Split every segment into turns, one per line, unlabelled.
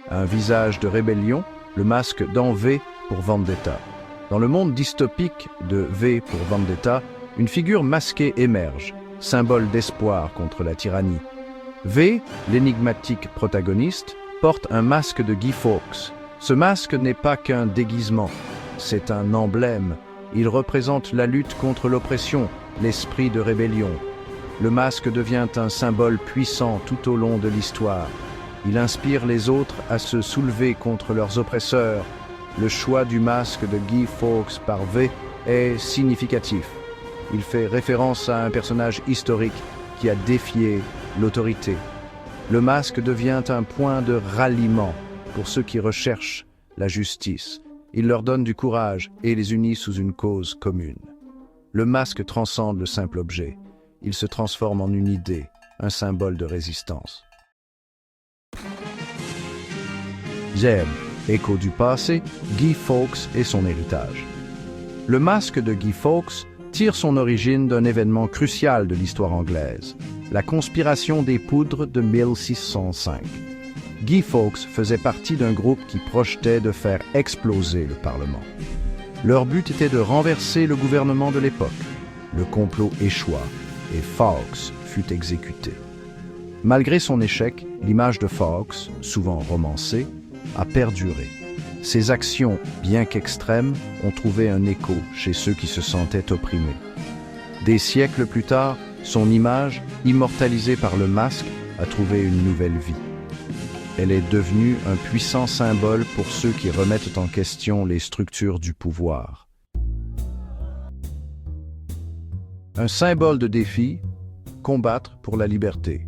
Un visage de rébellion, le masque dans V pour Vendetta. Dans le monde dystopique de V pour Vendetta, une figure masquée émerge, symbole d'espoir contre la tyrannie. V, l'énigmatique protagoniste, porte un masque de Guy Fawkes. Ce masque n'est pas qu'un déguisement, c'est un emblème. Il représente la lutte contre l'oppression, l'esprit de rébellion. Le masque devient un symbole puissant tout au long de l'histoire. Il inspire les autres à se soulever contre leurs oppresseurs. Le choix du masque de Guy Fawkes par V est significatif. Il fait référence à un personnage historique qui a défié l'autorité. Le masque devient un point de ralliement pour ceux qui recherchent la justice. Il leur donne du courage et les unit sous une cause commune. Le masque transcende le simple objet. Il se transforme en une idée, un symbole de résistance. J'aime, écho du passé, Guy Fawkes et son héritage. Le masque de Guy Fawkes tire son origine d'un événement crucial de l'histoire anglaise, la conspiration des poudres de 1605. Guy Fawkes faisait partie d'un groupe qui projetait de faire exploser le Parlement. Leur but était de renverser le gouvernement de l'époque. Le complot échoua et Fawkes fut exécuté. Malgré son échec, l'image de Fawkes, souvent romancée, a perduré. Ses actions, bien qu'extrêmes, ont trouvé un écho chez ceux qui se sentaient opprimés. Des siècles plus tard, son image, immortalisée par le masque, a trouvé une nouvelle vie. Elle est devenue un puissant symbole pour ceux qui remettent en question les structures du pouvoir. Un symbole de défi, combattre pour la liberté.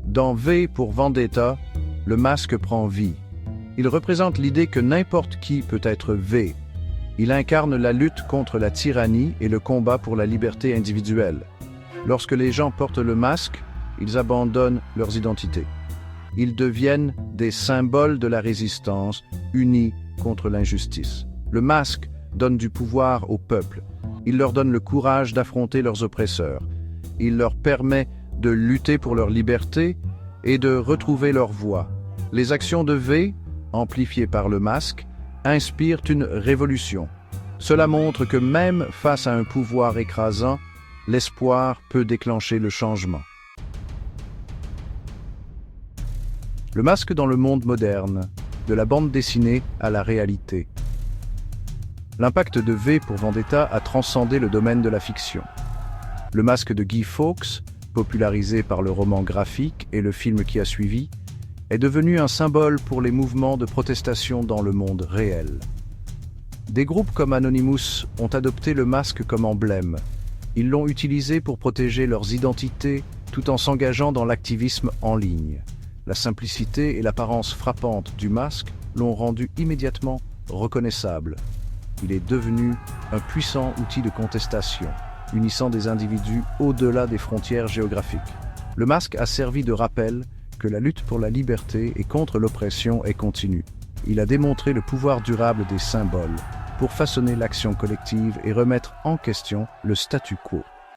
Dans V pour Vendetta, le masque prend vie. Il représente l'idée que n'importe qui peut être V. Il incarne la lutte contre la tyrannie et le combat pour la liberté individuelle. Lorsque les gens portent le masque, ils abandonnent leurs identités. Ils deviennent des symboles de la résistance, unis contre l'injustice. Le masque donne du pouvoir au peuple. Il leur donne le courage d'affronter leurs oppresseurs. Il leur permet de lutter pour leur liberté et de retrouver leur voix. Les actions de V, amplifiées par le masque, inspirent une révolution. Cela montre que même face à un pouvoir écrasant, l'espoir peut déclencher le changement. Le masque dans le monde moderne, de la bande dessinée à la réalité. L'impact de V pour Vendetta a transcendé le domaine de la fiction. Le masque de Guy Fawkes, popularisé par le roman graphique et le film qui a suivi, est devenu un symbole pour les mouvements de protestation dans le monde réel. Des groupes comme Anonymous ont adopté le masque comme emblème. Ils l'ont utilisé pour protéger leurs identités tout en s'engageant dans l'activisme en ligne. La simplicité et l'apparence frappante du masque l'ont rendu immédiatement reconnaissable. Il est devenu un puissant outil de contestation, unissant des individus au-delà des frontières géographiques. Le masque a servi de rappel que la lutte pour la liberté et contre l'oppression est continue. Il a démontré le pouvoir durable des symboles pour façonner l'action collective et remettre en question le statu quo.